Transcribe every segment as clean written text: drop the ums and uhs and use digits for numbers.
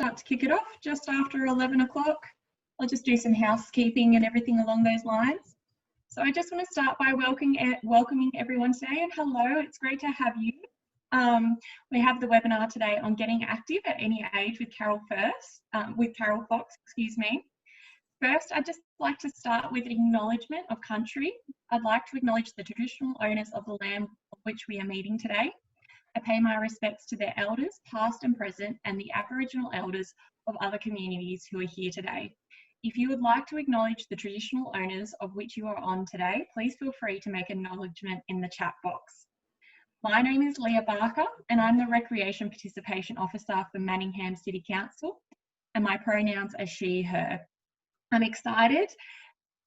start to kick it off just after 11 o'clock. I'll just do some housekeeping and everything along those lines. So I just want to start by welcoming everyone today, and hello, it's great to have you. We have the webinar today on getting active at any age with Carol Fox, excuse me. First, I'd just like to start with an acknowledgement of country. I'd like to acknowledge the traditional owners of the land on which we are meeting today. I pay my respects to their elders, past and present, and the Aboriginal elders of other communities who are here today. If you would like to acknowledge the traditional owners of which you are on today, please feel free to make acknowledgement in the chat box. My name is Leah Barker, and I'm the Recreation Participation Officer for Manningham City Council, and my pronouns are she, her. I'm excited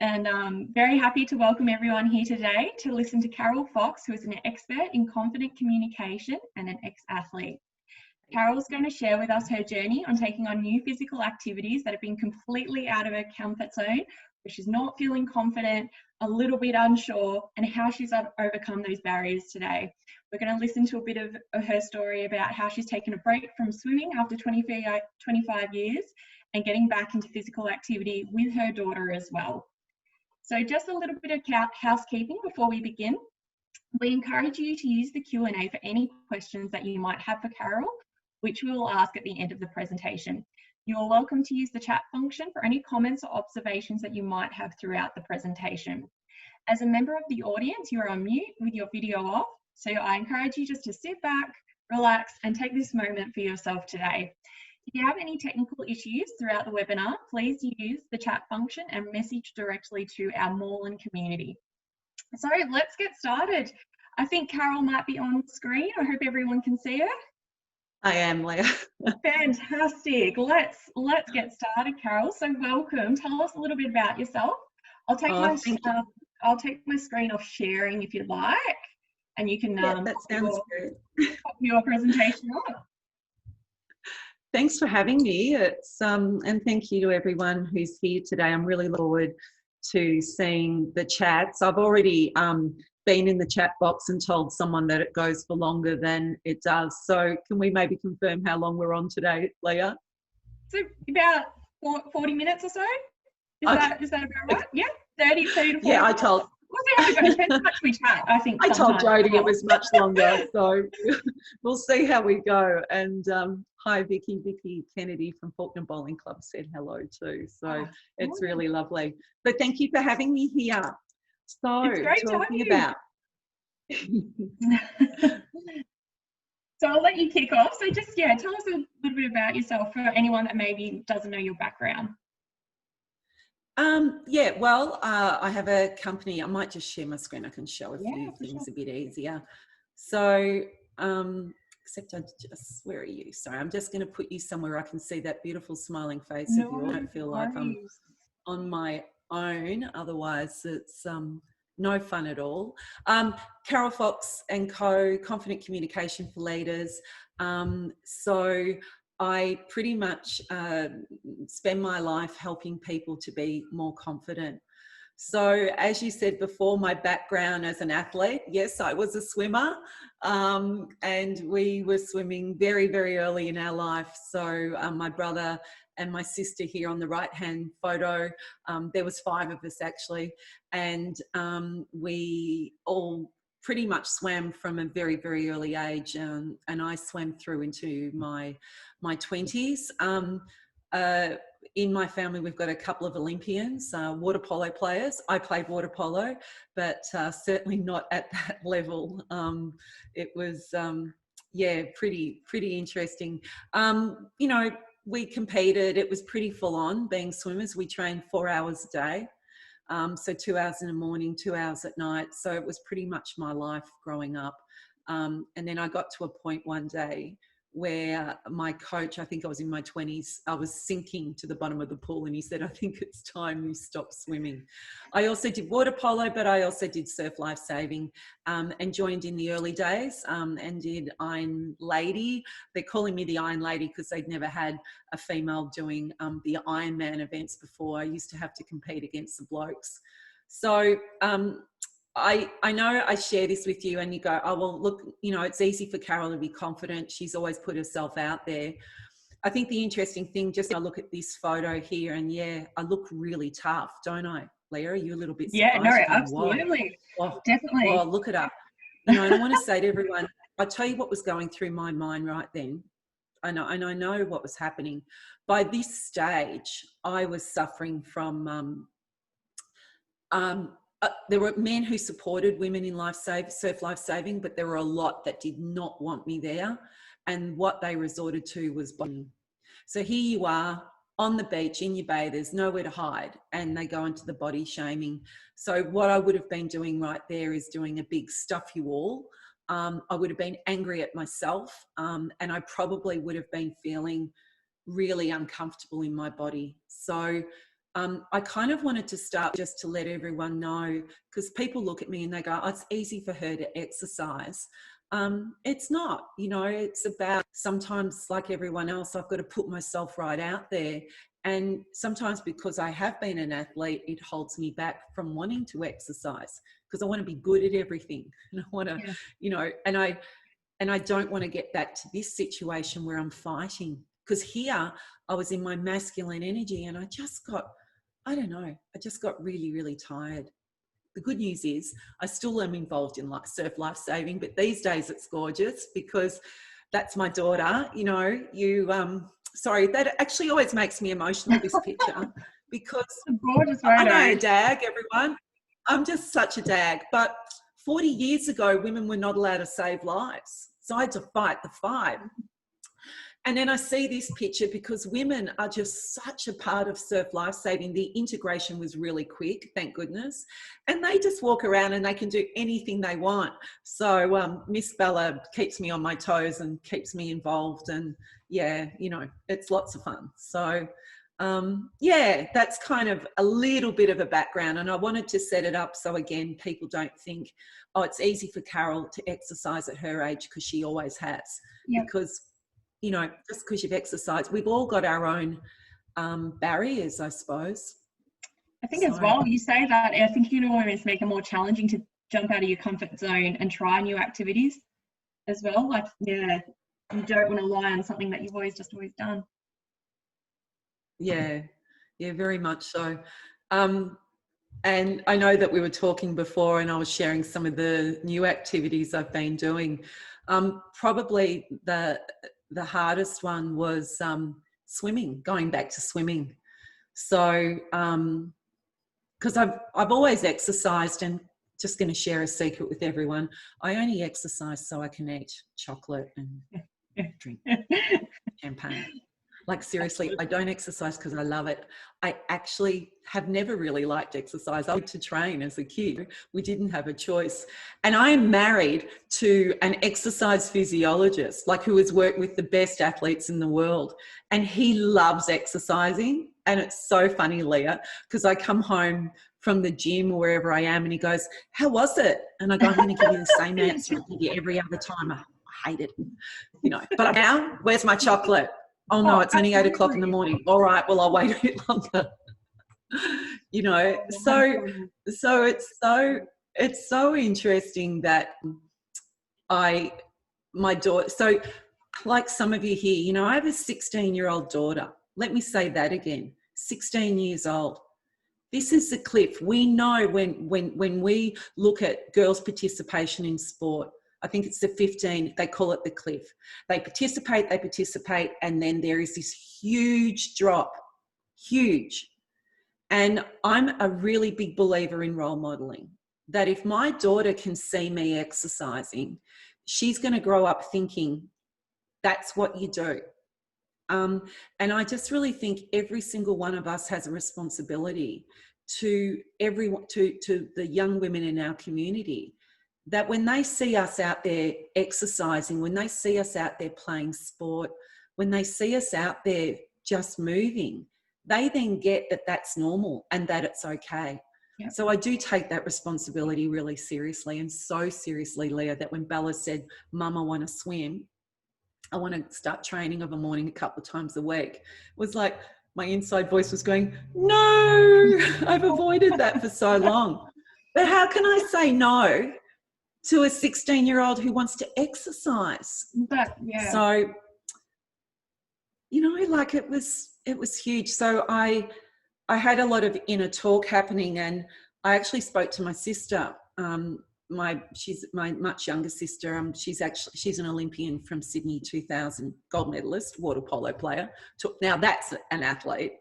and very happy to welcome everyone here today to listen to Carol Fox, who is an expert in confident communication and an ex-athlete. Carol's going to share with us her journey on taking on new physical activities that have been completely out of her comfort zone, where she's not feeling confident, a little bit unsure, and how she's overcome those barriers today. We're going to listen to a bit of her story about how she's taken a break from swimming after 25 years and getting back into physical activity with her daughter as well. So just a little bit of housekeeping before we begin. We encourage you to use the Q&A for any questions that you might have for Carol, which we will ask at the end of the presentation. You are welcome to use the chat function for any comments or observations that you might have throughout the presentation. As a member of the audience, you are on mute with your video off, so I encourage you just to sit back, relax, and take this moment for yourself today. If you have any technical issues throughout the webinar, please use the chat function and message directly to our Moreland community. So let's get started. I think Carol might be on screen. I hope everyone can see her. I am, Leah. Fantastic. Let's get started, Carol. So welcome. Tell us a little bit about yourself. I'll take my screen off sharing if you'd like, and you can that sounds good. Pop your presentation on. Thanks for having me. And thank you to everyone who's here today. I'm really looking forward to seeing the chats. I've already been in the chat box and told someone that it goes for longer than it does. So can we maybe confirm how long we're on today, Leah? So about 40 minutes or so. Is that about right? Yeah, 30 to 40. Yeah, I told. Depends how much we chat, I think. I told Jodie it was much longer, so we'll see how we go. And hi, Vicky Kennedy from Faulkner Bowling Club said hello too. So it's really lovely. But thank you for having me here. So it's great talking to have you. So I'll let you kick off. So just tell us a little bit about yourself for anyone that maybe doesn't know your background. I have a company. I might just share my screen. I can show a few things a bit easier. So, except where are you? Sorry, I'm just going to put you somewhere I can see that beautiful smiling face of you. I don't feel like I'm on my own. Otherwise, it's no fun at all. Carol Fox and Co. Confident Communication for Leaders. So I pretty much spend my life helping people to be more confident. So as you said before, my background as an athlete, yes, I was a swimmer, and we were swimming very, very early in our life. So my brother and my sister here on the right-hand photo, there was 5 of us actually, and we all pretty much swam from a very, very early age, and I swam through into my 20s. In my family, we've got a couple of Olympians, water polo players. I played water polo, but certainly not at that level. It was, pretty interesting. We competed. It was pretty full on being swimmers. We trained 4 hours a day. So 2 hours in the morning, 2 hours at night. So it was pretty much my life growing up. And then I got to a point one day where my coach, I think I was in my 20s, I was sinking to the bottom of the pool, and he said, I think it's time you stop swimming. I also did water polo, but I also did surf lifesaving, and joined in the early days, and did Iron Lady. They're calling me the Iron Lady because they'd never had a female doing the Ironman events before. I used to have to compete against the blokes. So I know I share this with you and you go, oh, well, look, it's easy for Carol to be confident. She's always put herself out there. I think the interesting thing, just I look at this photo here, and yeah, I look really tough, don't I, Leah? Are you a little bit surprised? Yeah, no, You're going, absolutely. whoa, Definitely. well, look it up. You know, and I want to say to everyone, I'll tell you what was going through my mind right then. And I know what was happening. By this stage, I was suffering from, there were men who supported women in surf life saving, but there were a lot that did not want me there. And what they resorted to was bullying. So here you are on the beach in your bay, there's nowhere to hide, and they go into the body shaming. So what I would have been doing right there is doing a big stuff you all. I would have been angry at myself, and I probably would have been feeling really uncomfortable in my body. So I kind of wanted to start just to let everyone know, because people look at me and they go, oh, it's easy for her to exercise. It's not, you know, it's about sometimes, like everyone else, I've got to put myself right out there. And sometimes because I have been an athlete, it holds me back from wanting to exercise, because I want to be good at everything. And I want to, you know, and I don't want to get back to this situation where I'm fighting, because here I was in my masculine energy and I just got, I don't know, I just got really, really tired. The good news is I still am involved in like surf life saving, but these days it's gorgeous because that's my daughter. You know, sorry, that actually always makes me emotional, this picture, because gorgeous I know a dag, everyone. I'm just such a dag. But 40 years ago, women were not allowed to save lives. So I had to fight the fight. And then I see this picture because women are just such a part of surf life saving. The integration was really quick, thank goodness. And they just walk around and they can do anything they want. So Miss Bella keeps me on my toes and keeps me involved. And yeah, you know, it's lots of fun. So yeah, that's kind of a little bit of a background. And I wanted to set it up so, again, people don't think, oh, it's easy for Carol to exercise at her age, because she always has. Yep. Because, you know, just because you've exercised, we've all got our own barriers, I suppose. I think as well, you say that, I think it will always make it more challenging to jump out of your comfort zone and try new activities as well. Like, yeah, you don't want to rely on something that you've always done. Yeah, very much so. And I know that we were talking before and I was sharing some of the new activities I've been doing. Probably the hardest one was swimming, going back to swimming. So, because I've always exercised, and just going to share a secret with everyone, I only exercise so I can eat chocolate and drink champagne. Like, seriously, I don't exercise because I love it. I actually have never really liked exercise. I liked to train as a kid. We didn't have a choice. And I am married to an exercise physiologist, like, who has worked with the best athletes in the world. And he loves exercising. And it's so funny, Leah, because I come home from the gym or wherever I am and he goes, how was it? And I go, I'm going to give you the same answer I give you every other time. I hate it, you know. But now, where's my chocolate? Oh no, it's only 8 o'clock in the morning. All right, well, I'll wait a bit longer. You know, so it's so interesting that my daughter, so like some of you here, you know, I have a 16-year-old daughter. Let me say that again, 16 years old. This is the cliff. We know when we look at girls' participation in sport, I think it's the 15, they call it the cliff. They participate, and then there is this huge drop, huge. And I'm a really big believer in role modeling, that if my daughter can see me exercising, she's going to grow up thinking that's what you do. And I just really think every single one of us has a responsibility to everyone, to the young women in our community, that when they see us out there exercising, when they see us out there playing sport, when they see us out there just moving, they then get that that's normal and that it's okay. Yep. So I do take that responsibility really seriously, and so seriously, Leah, that when Bella said, Mum, I want to swim, I want to start training of a morning a couple of times a week, it was like my inside voice was going, no, I've avoided that for so long. But how can I say no to a 16-year-old who wants to exercise? Yeah. So, you know, like it was huge. So I had a lot of inner talk happening, and I actually spoke to my sister. She's my much younger sister. She's an Olympian from Sydney 2000, gold medalist, water polo player. Now that's an athlete.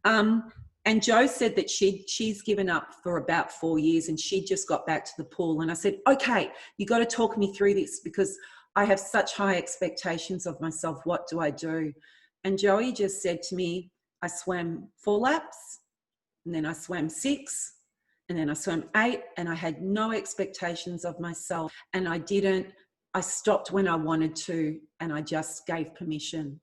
And Jo said that she's given up for about 4 years, and she just got back to the pool. And I said, okay, you got to talk me through this, because I have such high expectations of myself. What do I do? And Joey just said to me, I swam 4 laps, and then I swam 6, and then I swam 8, and I had no expectations of myself. And I stopped when I wanted to, and I just gave permission.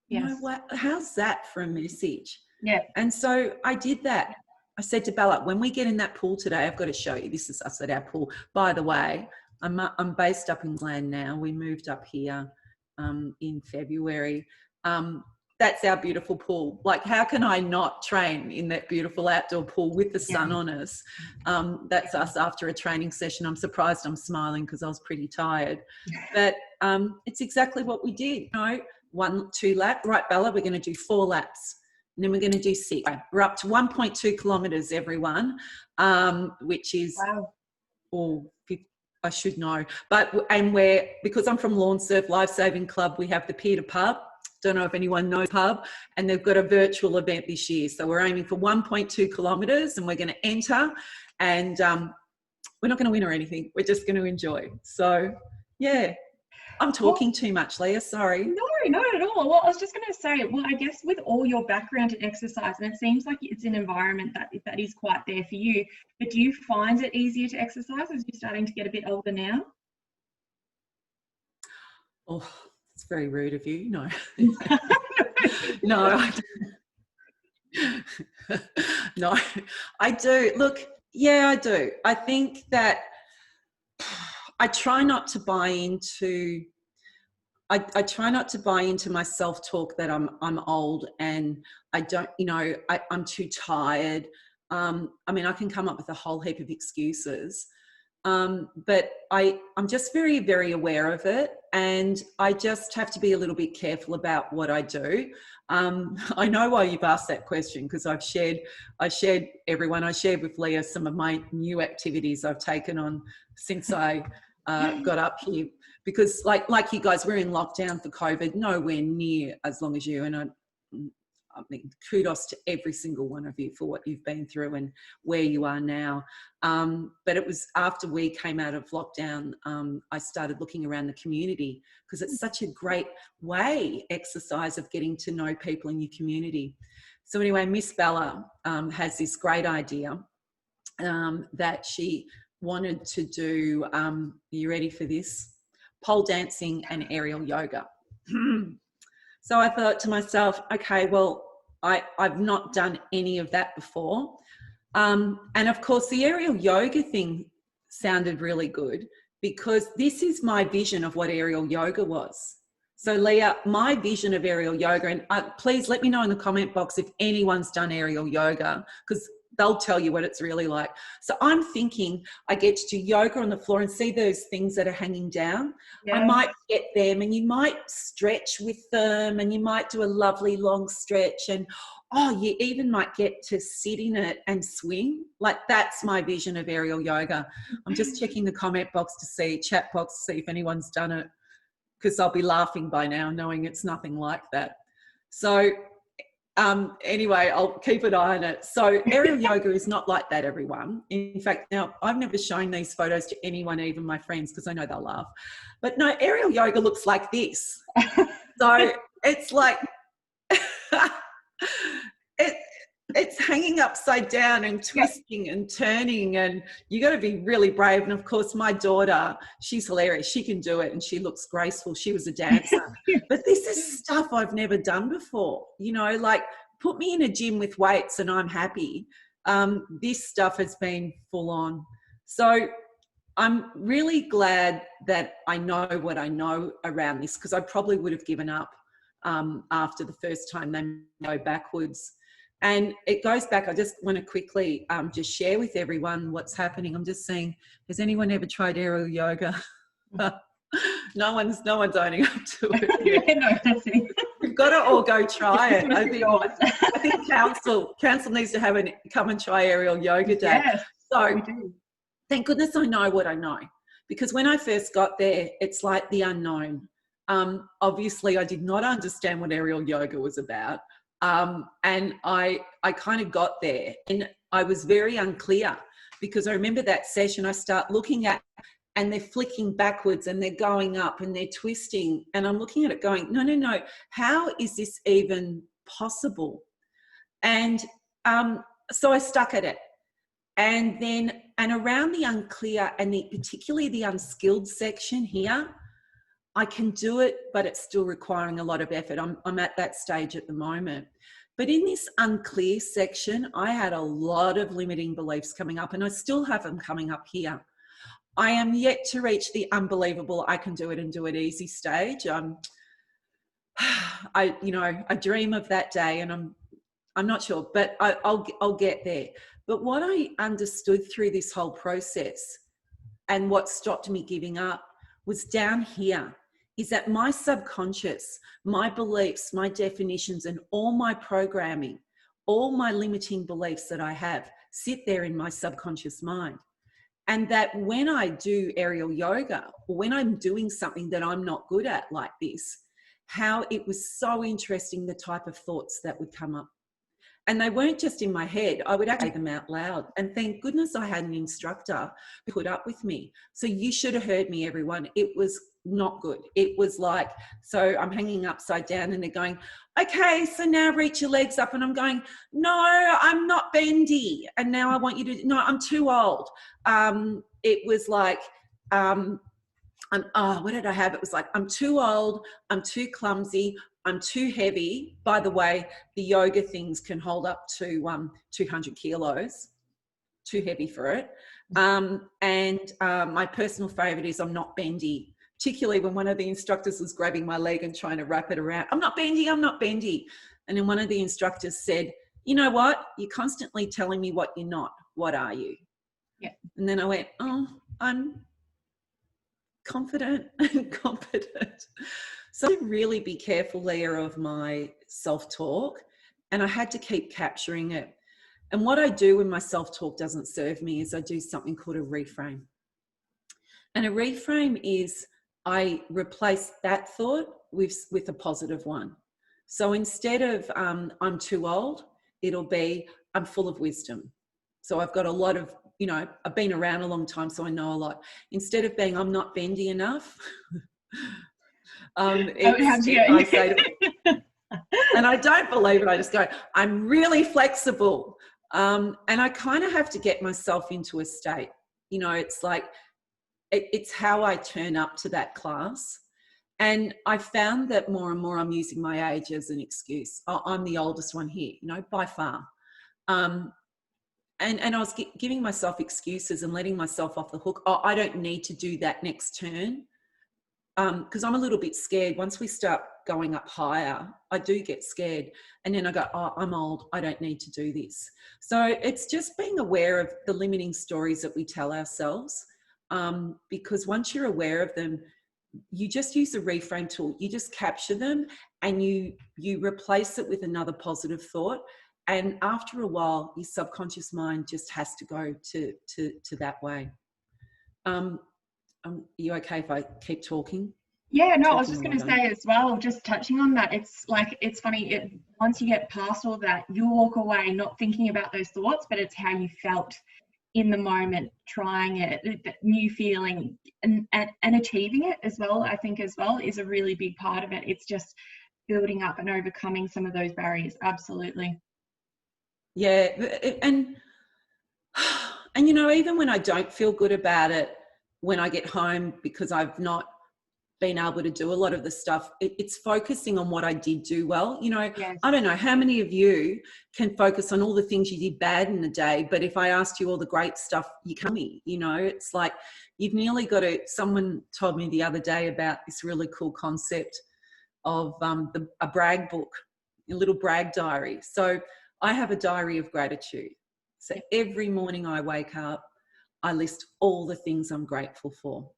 Yes. You know what? How's that for a message? Yeah. And so I did that. I said to Bella, when we get in that pool today, I've got to show you. This is us at our pool. By the way, I'm based up in Glen now. We moved up here in February. That's our beautiful pool. Like, how can I not train in that beautiful outdoor pool with the sun on us? That's us after a training session. I'm surprised I'm smiling because I was pretty tired. But it's exactly what we did. You know, 1, 2 laps. Right, Bella, we're going to do 4 laps. And then we're going to do 6. We're up to 1.2 kilometres, everyone, which is, I should know. Because I'm from Lawn Surf Lifesaving Club, we have the Peter Pub. Don't know if anyone knows pub, and they've got a virtual event this year. So we're aiming for 1.2 kilometres, and we're going to enter, and we're not going to win or anything. We're just going to enjoy. So, yeah. I'm talking too much, Leah, sorry. No, not at all. Well, I was just going to say, well, I guess with all your background in exercise, and it seems like it's an environment that is quite there for you, but do you find it easier to exercise as you're starting to get a bit older now? Oh, it's very rude of you. No. No, no, I do. Look, yeah, I do. I think that I try not to buy into I try not to buy into my self-talk that I'm old and I don't, you know, I'm too tired. I mean, I can come up with a whole heap of excuses, but I'm just very, very aware of it, and I just have to be a little bit careful about what I do. I know why you've asked that question, because I shared with Leah some of my new activities I've taken on since I got up here. Because like you guys, we're in lockdown for COVID, nowhere near as long as you. And I mean, kudos to every single one of you for what you've been through and where you are now. But it was after we came out of lockdown, I started looking around the community, because it's such a great way, exercise, of getting to know people in your community. So anyway, Miss Bella has this great idea that she wanted to do, are you ready for this? Pole dancing and aerial yoga. So I thought to myself, okay, well, I've not done any of that before. And of course, the aerial yoga thing sounded really good, because this is my vision of what aerial yoga was. So Leah, my vision of aerial yoga, and please let me know in the comment box if anyone's done aerial yoga, because they'll tell you what it's really like. So I'm thinking I get to do yoga on the floor and see those things that are hanging down. Yeah. I might get them, and you might stretch with them, and you might do a lovely long stretch, and you even might get to sit in it and swing. Like, that's my vision of aerial yoga. I'm just checking the comment box chat box to see if anyone's done it, because I'll be laughing by now knowing it's nothing like that. So anyway, I'll keep an eye on it. So aerial yoga is not like that, everyone. In fact, now I've never shown these photos to anyone, even my friends, because I know they'll laugh. But no, aerial yoga looks like this. So it's like, it's hanging upside down and twisting and turning, and you got to be really brave. And of course, my daughter, she's hilarious. She can do it, and she looks graceful. She was a dancer. But this is stuff I've never done before. You know, like, put me in a gym with weights and I'm happy. This stuff has been full on. So I'm really glad that I know what I know around this, because I probably would have given up after the first time they go backwards. And it goes back, I just want to quickly just share with everyone what's happening. I'm just saying, has anyone ever tried aerial yoga? No one's owning up to it. No, that's it. We've got to all go try it. I think council needs to come and try aerial yoga day. Yes, so we do. Thank goodness I know what I know, because when I first got there, it's like the unknown. Obviously, I did not understand what aerial yoga was about. And I kind of got there and I was very unclear, because I remember that session I start looking at, and they're flicking backwards and they're going up and they're twisting. And I'm looking at it going, no, how is this even possible? And so I stuck at it. And around the unclear and particularly the unskilled section here, I can do it, but it's still requiring a lot of effort. I'm at that stage at the moment. But in this unclear section, I had a lot of limiting beliefs coming up, and I still have them coming up here. I am yet to reach the unbelievable, I can do it and do it easy stage. I dream of that day, and I'm not sure, but I'll get there. But what I understood through this whole process, and what stopped me giving up, was down here, is that my subconscious, my beliefs, my definitions, and all my programming, all my limiting beliefs that I have sit there in my subconscious mind. And that when I do aerial yoga, or when I'm doing something that I'm not good at like this, how it was so interesting, the type of thoughts that would come up. And they weren't just in my head, I would actually say them out loud. And thank goodness I had an instructor who put up with me. So you should have heard me, everyone. It was not good. It was like, so I'm hanging upside down and they're going, okay, so now reach your legs up. And I'm going, no, I'm not bendy. And now I want you to, no, I'm too old. It was like, what did I have? It was like, I'm too old, I'm too clumsy, I'm too heavy. By the way, the yoga things can hold up to 200 kilos, too heavy for it. My personal favorite is I'm not bendy, particularly when one of the instructors was grabbing my leg and trying to wrap it around. I'm not bendy, I'm not bendy. And then one of the instructors said, you know what? You're constantly telling me what you're not. What are you? Yeah. And then I went, oh, I'm confident and competent. So I had to really be careful there of my self-talk, and I had to keep capturing it. And what I do when my self-talk doesn't serve me is I do something called a reframe. And a reframe is I replace that thought with a positive one. So instead of I'm too old, it'll be I'm full of wisdom. So I've got a lot of, I've been around a long time, so I know a lot. Instead of being I'm not bendy enough, I say to, and I don't believe it, I just go, I'm really flexible. And I kind of have to get myself into a state. It's like, it's how I turn up to that class. And I found that more and more I'm using my age as an excuse. I'm the oldest one here, by far. And I was giving myself excuses and letting myself off the hook. Oh, I don't need to do that next turn. Because I'm a little bit scared. Once we start going up higher, I do get scared. And then I go, oh, I'm old. I don't need to do this. So it's just being aware of the limiting stories that we tell ourselves. Because once you're aware of them, you just use the Reframe tool. You just capture them and you replace it with another positive thought. And after a while, your subconscious mind just has to go to that way. Are you okay if I keep talking? Yeah, no, I was just going to say as well, just touching on that, it's like, it's funny, once you get past all that, you walk away not thinking about those thoughts, but it's how you felt in the moment, trying it, that new feeling and achieving it as well, I think as well is a really big part of it. It's just building up and overcoming some of those barriers. Absolutely. Yeah. And even when I don't feel good about it, when I get home, because I've not been able to do a lot of the stuff, it's focusing on what I did do well. Yes. I don't know how many of you can focus on all the things you did bad in the day, but if I asked you all the great stuff, you can't me, it's like you've nearly got to, someone told me the other day about this really cool concept of a brag book, a little brag diary. So I have a diary of gratitude. So every morning I wake up, I list all the things I'm grateful for.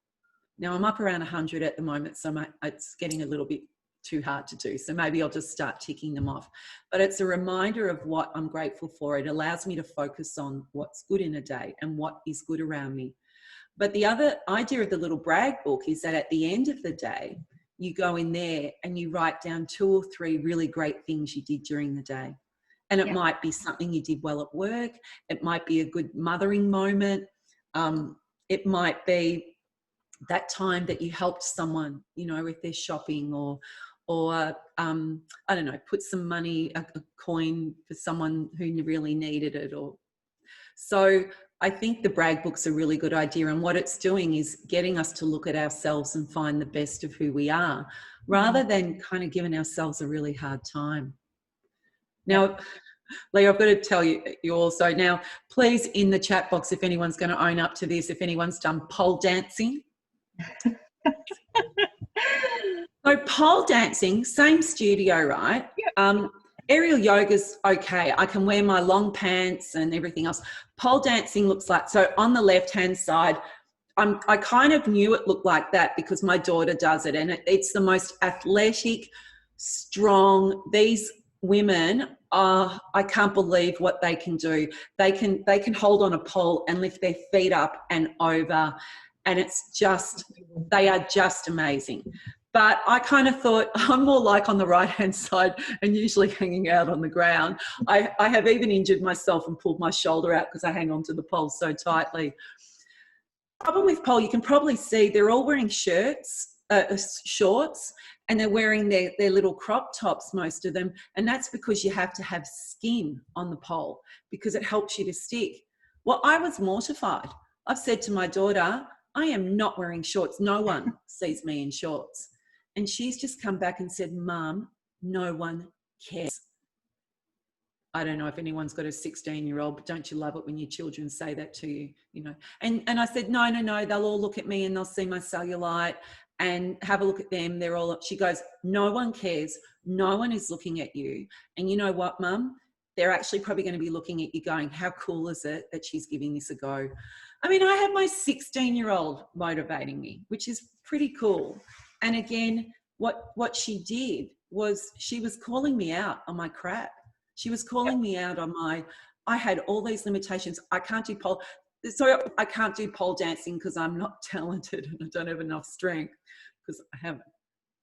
Now I'm up around 100 at the moment, so it's getting a little bit too hard to do. So maybe I'll just start ticking them off. But it's a reminder of what I'm grateful for. It allows me to focus on what's good in a day and what is good around me. But the other idea of the little brag book is that at the end of the day, you go in there and you write down 2 or 3 really great things you did during the day. And it might be something you did well at work. It might be a good mothering moment. It might be that time that you helped someone, you know, if they're shopping, or I don't know, put some money, a coin for someone who really needed it. Or so I think the brag book's a really good idea, and what it's doing is getting us to look at ourselves and find the best of who we are, rather than kind of giving ourselves a really hard time. Now, Lee, I've got to tell you also now, please, in the chat box, if anyone's going to own up to this, if anyone's done pole dancing. So pole dancing, same studio, right? Aerial yoga's okay. I can wear my long pants and everything else. Pole dancing looks like, so on the left-hand side, I kind of knew it looked like that because my daughter does it, and it's the most athletic, strong. These women are, I can't believe what they can do. They can hold on a pole and lift their feet up and over, and it's just, they are just amazing. But I kind of thought I'm more like on the right-hand side and usually hanging out on the ground. I have even injured myself and pulled my shoulder out because I hang on to the pole so tightly. The problem with pole, you can probably see they're all wearing shorts, and they're wearing their little crop tops, most of them. And that's because you have to have skin on the pole because it helps you to stick. Well, I was mortified. I've said to my daughter, I am not wearing shorts. No one sees me in shorts. And she's just come back and said, Mum, no one cares. I don't know if anyone's got a 16-year-old, but don't you love it when your children say that to you, you know? And I said, no, they'll all look at me and they'll see my cellulite and have a look at them. They're all, she goes, no one cares. No one is looking at you. And you know what, Mum? They're actually probably going to be looking at you going, how cool is it that she's giving this a go? I mean, I have my 16-year-old motivating me, which is pretty cool. And again, what she did was she was calling me out on my crap. She was calling me out on I had all these limitations. I can't do pole dancing because I'm not talented and I don't have enough strength, because I haven't.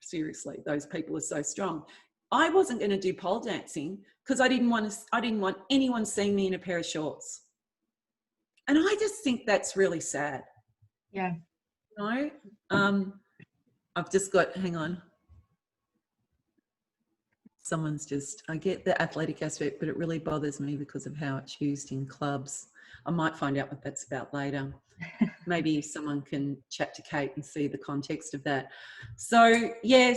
Seriously, those people are so strong. I wasn't going to do pole dancing because I didn't want anyone seeing me in a pair of shorts. And I just think that's really sad. Yeah. You know? I've just got, hang on. I get the athletic aspect, but it really bothers me because of how it's used in clubs. I might find out what that's about later. Maybe someone can chat to Kate and see the context of that. So, yeah,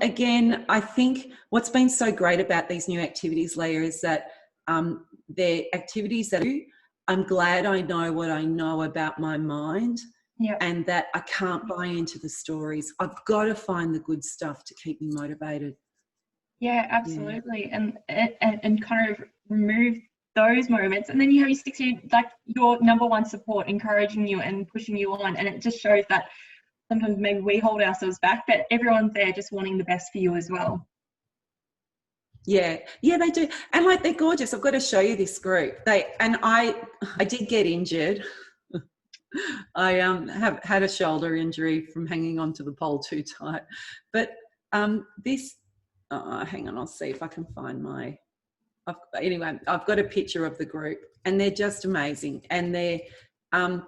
again, I think what's been so great about these new activities, Leah, is that they're activities that I'm glad I know what I know about my mind. Yeah. And that I can't buy into the stories. I've got to find the good stuff to keep me motivated. Yeah, absolutely. Yeah. And kind of remove those moments. And then you have your 16, like your number one support, encouraging you and pushing you on. And it just shows that sometimes maybe we hold ourselves back, but everyone's there just wanting the best for you as well. Yeah, they do. And like, they're gorgeous. I've got to show you this group. I did get injured. I have had a shoulder injury from hanging onto the pole too tight. But hang on, I'll see if I can find I've got a picture of the group and they're just amazing. And they're,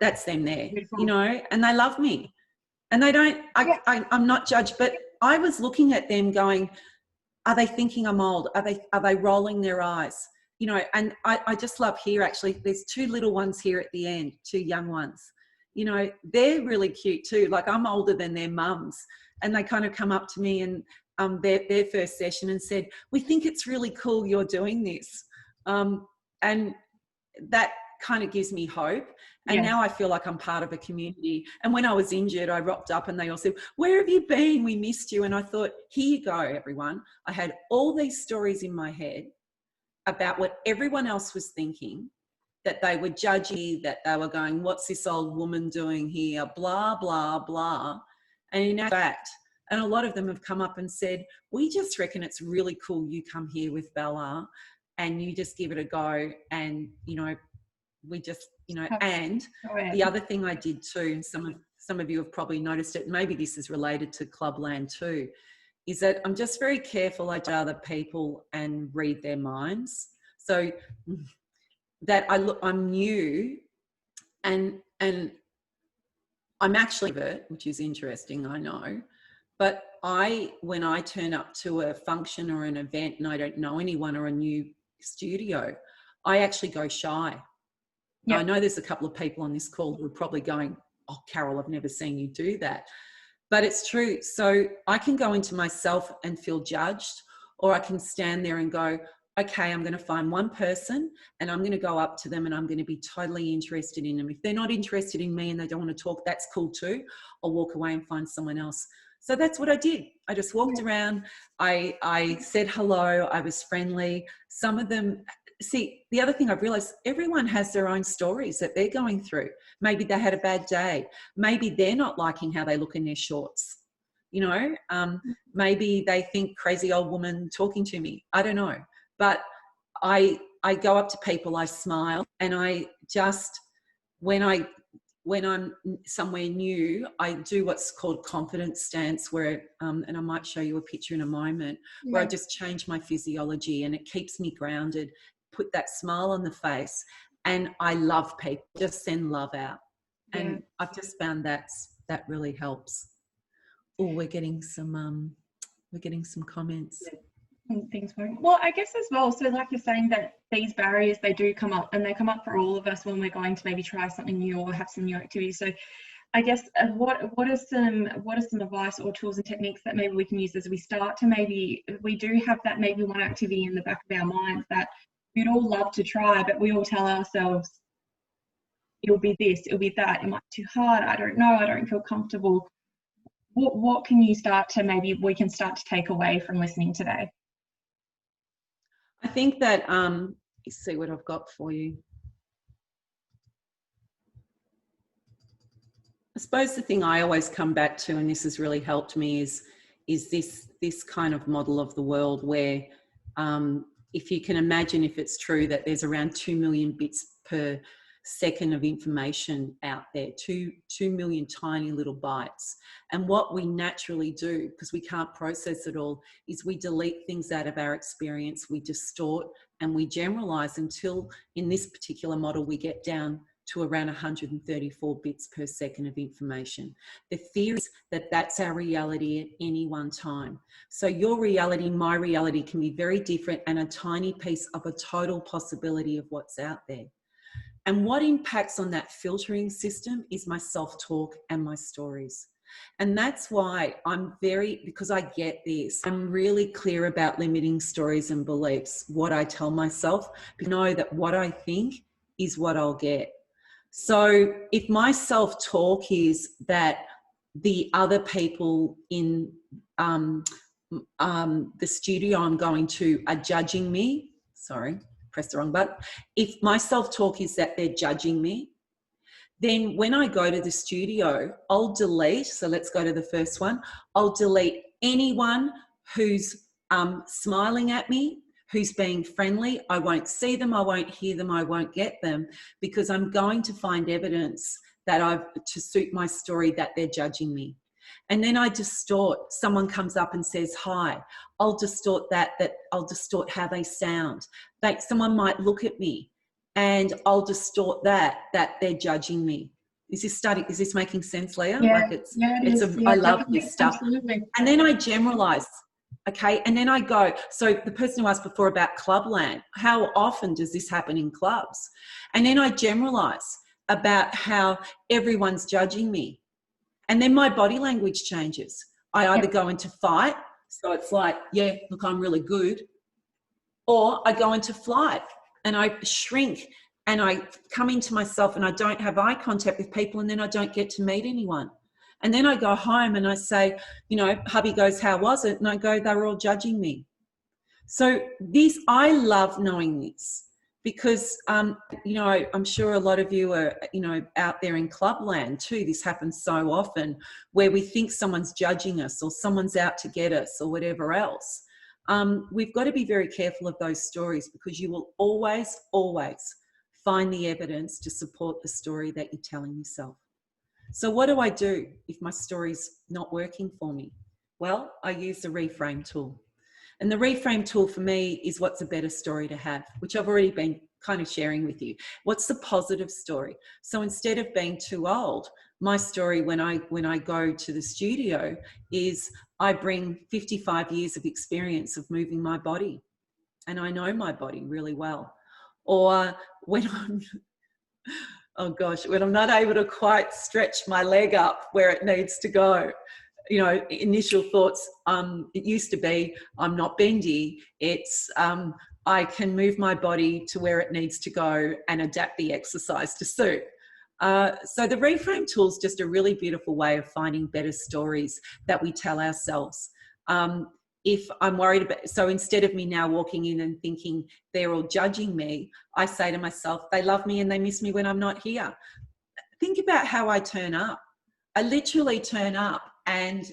that's them there, Beautiful. You know, and they love me. And they don't, I'm not judged, but I was looking at them going, are they thinking I'm old? Are they rolling their eyes? You know, and I just love here, actually, there's 2 little ones here at the end, 2 young ones. You know, they're really cute too. Like, I'm older than their mums, and they kind of come up to me and their first session and said, we think it's really cool you're doing this. And that kind of gives me hope. And now I feel like I'm part of a community. And when I was injured, I rocked up and they all said, where have you been? We missed you. And I thought, here you go, everyone. I had all these stories in my head about what everyone else was thinking, that they were judgy, that they were going, what's this old woman doing here, blah, blah, blah. And in fact, And a lot of them have come up and said, we just reckon it's really cool you come here with Bella and you just give it a go. And, you know, we just, you know, and the other thing I did too, and some of you have probably noticed it, maybe this is related to Clubland too, is that I'm just very careful I judge other people and read their minds. So that I'm new and I'm actually which is interesting, I know. But when I turn up to a function or an event and I don't know anyone or a new studio, I actually go shy. Yep. I know there's a couple of people on this call who are probably going, oh, Carol, I've never seen you do that. But it's true. So I can go into myself and feel judged, or I can stand there and go, okay, I'm going to find one person and I'm going to go up to them and I'm going to be totally interested in them. If they're not interested in me and they don't want to talk, that's cool too. I'll walk away and find someone else. So that's what I did. I just walked around. I said hello. I was friendly. Some of them, see, the other thing I've realized, everyone has their own stories that they're going through. Maybe they had a bad day. Maybe they're not liking how they look in their shorts. You know, maybe they think crazy old woman talking to me. I don't know. But I go up to people, I smile, and I just, when I'm somewhere new, I do what's called confidence stance, where, and I might show you a picture in a moment, where I just change my physiology and it keeps me grounded, put that smile on the face, and I love people, just send love out. And I've just found that really helps. Oh, we're getting some comments. Things going well, I guess as well. So like you're saying, that these barriers, they do come up, and they come up for all of us when we're going to maybe try something new or have some new activities. So I guess what are some advice or tools and techniques that maybe we can use as we start to, maybe we do have that maybe one activity in the back of our minds that we'd all love to try, but we all tell ourselves it'll be this, it'll be that, it might be too hard, I don't know, I don't feel comfortable. What can you start to, maybe we can start to take away from listening today? I think that, let's see what I've got for you. I suppose the thing I always come back to, and this has really helped me, is this kind of model of the world where, if you can imagine, if it's true that there's around 2 million bits per second of information out there, 2 million tiny little bytes. And what we naturally do, because we can't process it all, is we delete things out of our experience, we distort and we generalize until, in this particular model, we get down to around 134 bits per second of information. The theory is that that's our reality at any one time. So your reality, my reality can be very different and a tiny piece of a total possibility of what's out there. And what impacts on that filtering system is my self-talk and my stories. And that's why because I get this, I'm really clear about limiting stories and beliefs, what I tell myself, because I know that what I think is what I'll get. So if my self-talk is that the other people in the studio I'm going to are judging me, sorry, press the wrong button. If my self-talk is that they're judging me, then when I go to the studio, I'll delete, so let's go to the first one, I'll delete anyone who's smiling at me, who's being friendly. I won't see them, I won't hear them, I won't get them, because I'm going to find evidence that to suit my story that they're judging me. And then I distort. Someone comes up and says hi. I'll distort that I'll distort how they sound. Someone might look at me and I'll distort that they're judging me. Is this making sense, Leah? Yeah, I love this stuff. Absolutely. And then I generalize. Okay, and then I go, so the person who asked before about Clubland, how often does this happen in clubs? And then I generalize about how everyone's judging me. And then my body language changes. I either go into fight, so it's like, yeah, look, I'm really good. Or I go into flight and I shrink and I come into myself and I don't have eye contact with people, and then I don't get to meet anyone. And then I go home and I say, you know, hubby goes, how was it? And I go, they were all judging me. So I love knowing this, because, you know, I'm sure a lot of you are, you know, out there in clubland too. This happens so often where we think someone's judging us or someone's out to get us or whatever else. We've got to be very careful of those stories, because you will always, always find the evidence to support the story that you're telling yourself. So what do I do if my story's not working for me? Well, I use the Reframe Tool. And the Reframe Tool for me is what's a better story to have, which I've already been kind of sharing with you. What's the positive story? So instead of being too old, my story when I go to the studio is I bring 55 years of experience of moving my body, and I know my body really well. Or when I'm, oh gosh, when I'm not able to quite stretch my leg up where it needs to go. You know, initial thoughts, it used to be, I'm not bendy. It's, I can move my body to where it needs to go and adapt the exercise to suit. So the Reframe Tool is just a really beautiful way of finding better stories that we tell ourselves. If I'm worried about, so instead of me now walking in and thinking they're all judging me, I say to myself, they love me and they miss me when I'm not here. Think about how I turn up. I literally turn up, and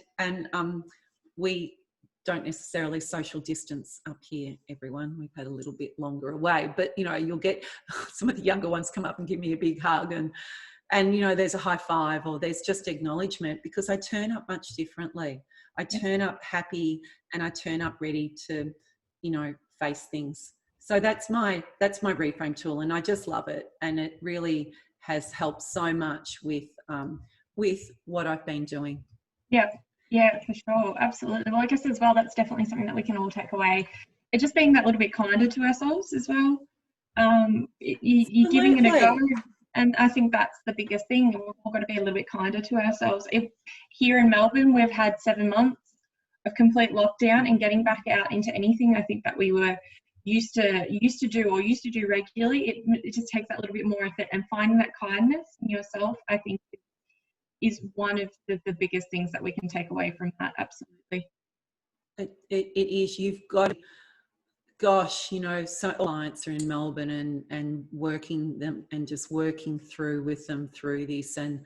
we don't necessarily social distance up here, everyone. We've had a little bit longer away, but you know, you'll get some of the younger ones come up and give me a big hug, and you know, there's a high five, or there's just acknowledgement, because I turn up much differently. I turn up happy, and I turn up ready to, you know, face things. So that's my Reframe Tool, and I just love it, and it really has helped so much with what I've been doing. Yeah, for sure, absolutely. Well, I guess as well, that's definitely something that we can all take away. It's just being that little bit kinder to ourselves as well. You're giving it a go, and I think that's the biggest thing. We've all got to be a little bit kinder to ourselves. If here in Melbourne we've had 7 months of complete lockdown, and getting back out into anything I think that we were used to do regularly, it just takes that little bit more effort, and finding that kindness in yourself, I think, is one of the biggest things that we can take away from that. Absolutely. It is. You've got, gosh, you know, so clients are in Melbourne and working them and just working through with them through this, and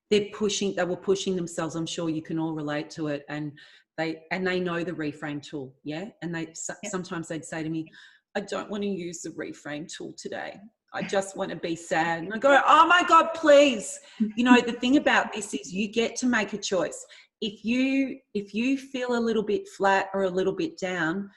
they were pushing themselves. I'm sure you can all relate to it, and they know the Reframe Tool, yeah. And sometimes they'd say to me, I don't want to use the Reframe Tool today. I just want to be sad. And I go, oh my God, please. You know, the thing about this is you get to make a choice. If you feel a little bit flat or a little bit down,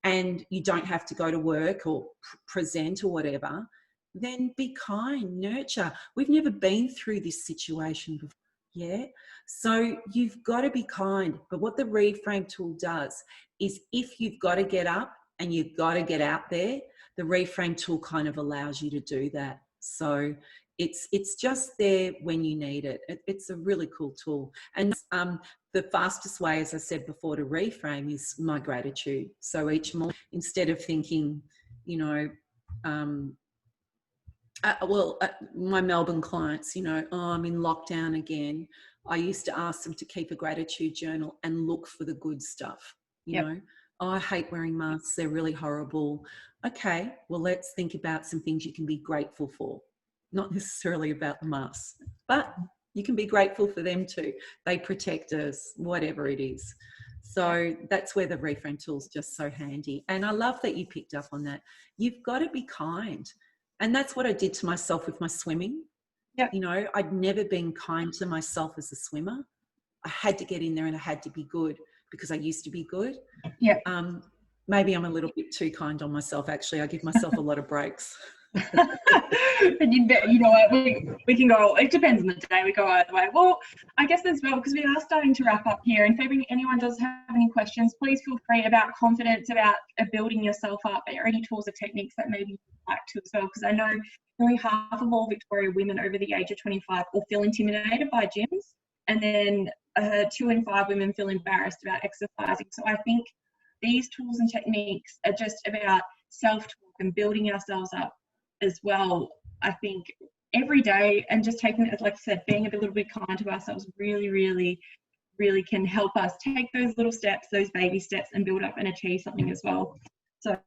and you don't have to go to work or present or whatever, then be kind, nurture. We've never been through this situation before, yeah? So you've got to be kind. But what the Reframe Tool does is, if you've got to get up and you've got to get out there, the Reframe Tool kind of allows you to do that. So it's just there when you need it. It's a really cool tool. And the fastest way, as I said before, to reframe is my gratitude. So each morning, instead of thinking, you know, my Melbourne clients, you know, oh, I'm in lockdown again. I used to ask them to keep a gratitude journal and look for the good stuff, you know. Oh, I hate wearing masks. They're really horrible. Okay, well, let's think about some things you can be grateful for. Not necessarily about the masks, but you can be grateful for them too. They protect us, whatever it is. So that's where the Reframe Tool is just so handy. And I love that you picked up on that. You've got to be kind. And that's what I did to myself with my swimming. You know, I'd never been kind to myself as a swimmer. I had to get in there and I had to be good, because I used to be good. Maybe I'm a little bit too kind on myself, actually. I give myself a lot of breaks. But you know what, we can go, it depends on the day, we go either way. Well, I guess as well, because we are starting to wrap up here, and if anyone does have any questions, please feel free about confidence, about building yourself up, or any tools or techniques that maybe you'd like to as well, because I know nearly half of all Victoria women over the age of 25 will feel intimidated by gyms, and then 2 in 5 women feel embarrassed about exercising. So I think these tools and techniques are just about self-talk and building ourselves up as well. I think every day, and just taking it, like I said, being a little bit kind to ourselves really, really, really can help us take those little steps, those baby steps, and build up and achieve something as well. So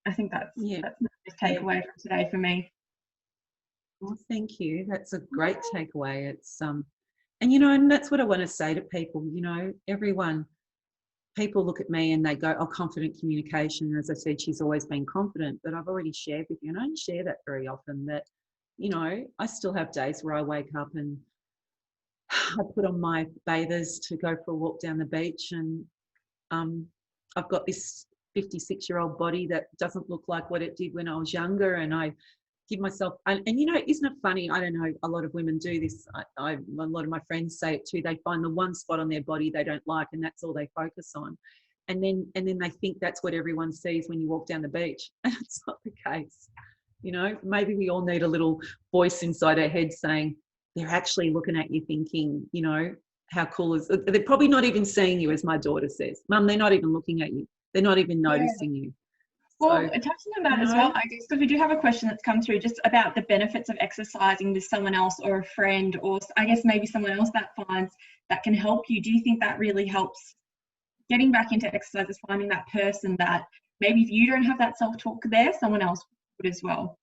I think that's the biggest takeaway from today for me. Well, thank you. That's a great takeaway. It's and you know, and that's what I want to say to people. You know, people look at me and they go, "Oh, confident communication." As I said, she's always been confident, but I've already shared with you, and I don't share that very often. That, you know, I still have days where I wake up and I put on my bathers to go for a walk down the beach, and I've got this 56-year-old body that doesn't look like what it did when I was younger, and I give myself, and you know, isn't it funny? I don't know, a lot of women do this. A lot of my friends say it too. They find the one spot on their body they don't like, and that's all they focus on. And then they think that's what everyone sees when you walk down the beach. And it's not the case. You know, maybe we all need a little voice inside our head saying, they're actually looking at you thinking, you know, how cool is it? They're probably not even seeing you, as my daughter says. Mum, they're not even looking at you. They're not even noticing you. Well, touching on that as well, I guess, because we do have a question that's come through just about the benefits of exercising with someone else or a friend, or I guess maybe someone else that finds that can help you. Do you think that really helps getting back into exercise, is finding that person that maybe if you don't have that self-talk there, someone else would as well?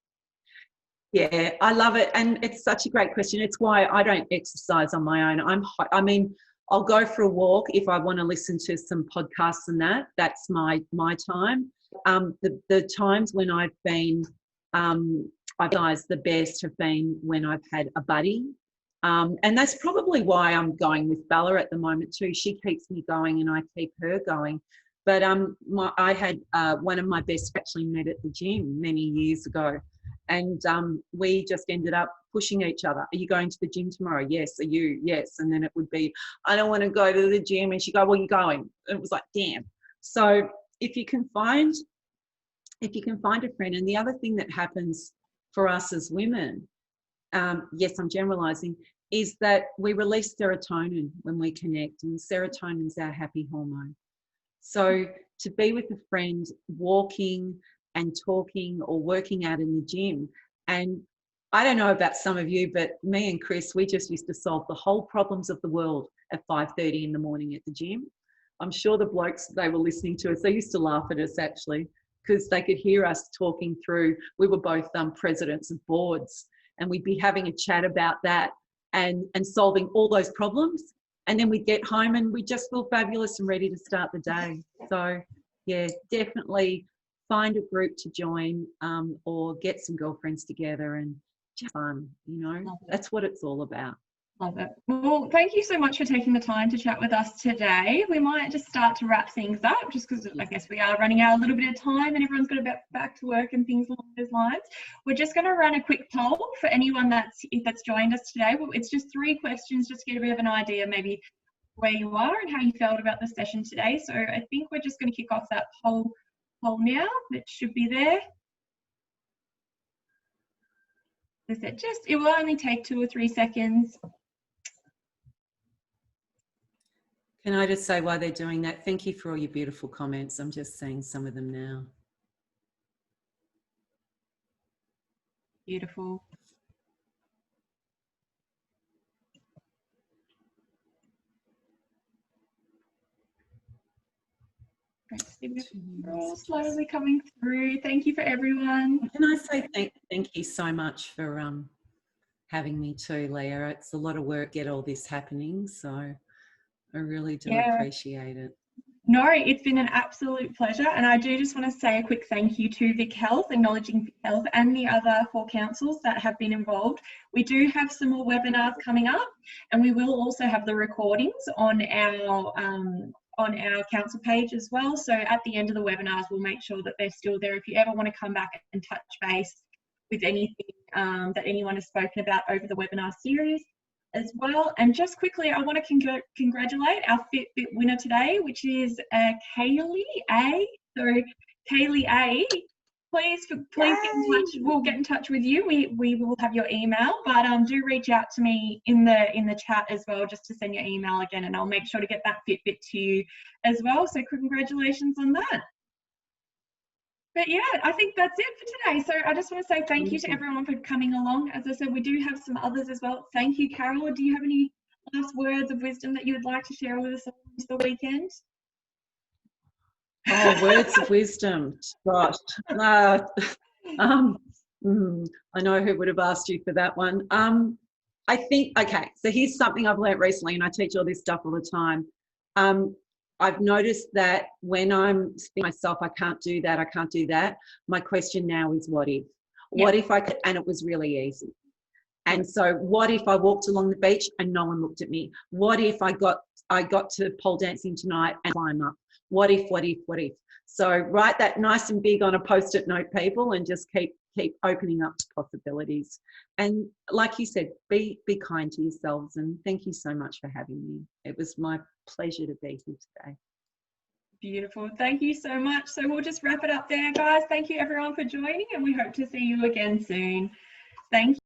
Yeah, I love it. And it's such a great question. It's why I don't exercise on my own. I mean, I'll go for a walk if I want to listen to some podcasts and that's my time. The times when I've been, I realised the best have been when I've had a buddy. And that's probably why I'm going with Bella at the moment too. She keeps me going and I keep her going. But I had one of my best actually met at the gym many years ago. And we just ended up pushing each other. Are you going to the gym tomorrow? Yes. Are you? Yes. And then it would be, I don't want to go to the gym. And she'd go, well, you're going. And it was like, damn. So if you can find a friend, and the other thing that happens for us as women, yes, I'm generalizing, is that we release serotonin when we connect, and serotonin is our happy hormone. So to be with a friend, walking and talking or working out in the gym, and I don't know about some of you, but me and Chris, we just used to solve the whole problems of the world at 5:30 in the morning at the gym. I'm sure the blokes, they were listening to us, they used to laugh at us actually, because they could hear us talking through, we were both presidents of boards, and we'd be having a chat about that and solving all those problems. And then we'd get home and we just feel fabulous and ready to start the day. So yeah, definitely find a group to join, or get some girlfriends together and just fun, you know, that's what it's all about. Love it. Well, thank you so much for taking the time to chat with us today. We might just start to wrap things up, just because I guess we are running out a little bit of time and everyone's got to get back to work and things along those lines. We're just going to run a quick poll for anyone that's joined us today. Well, it's just 3 questions just to get a bit of an idea maybe where you are and how you felt about the session today. So I think we're just going to kick off that poll now. It should be there. It will only take 2 or 3 seconds. Can I just say while they're doing that, thank you for all your beautiful comments. I'm just seeing some of them now. Beautiful. We're all slowly coming through. Thank you for everyone. Can I say thank you so much for having me too, Leah. It's a lot of work to get all this happening, so I really do appreciate it. No, it's been an absolute pleasure, and I do just want to say a quick thank you to Vic Health, acknowledging Vic Health and the other 4 councils that have been involved. We do have some more webinars coming up, and we will also have the recordings on our council page as well. So at the end of the webinars, we'll make sure that they're still there if you ever want to come back and touch base with anything that anyone has spoken about over the webinar series as well. And just quickly, I want to congratulate our Fitbit winner today, which is Kaylee A. So Kaylee A, please get in touch. We'll get in touch with you. We will have your email, but do reach out to me in the chat as well, just to send your email again, and I'll make sure to get that Fitbit to you as well. So congratulations on that. But yeah, I think that's it for today. So I just want to say thank you to everyone for coming along. As I said, we do have some others as well. Thank you, Carol. Do you have any last words of wisdom that you would like to share with us on the weekend? Oh, words of wisdom. Gosh. I know who would have asked you for that one. I think, okay, so here's something I've learned recently, and I teach all this stuff all the time. I've noticed that when I'm saying myself, I can't do that, I can't do that, my question now is what if? What if I could, and it was really easy. And so what if I walked along the beach and no one looked at me? What if I got to pole dancing tonight and climb up? What if, what if, what if? So write that nice and big on a post-it note, people, and just keep opening up to possibilities. And like you said, be kind to yourselves. And thank you so much for having me. It was my pleasure to be here today. Beautiful. Thank you so much. So we'll just wrap it up there, guys. Thank you everyone for joining, and we hope to see you again soon. Thank you.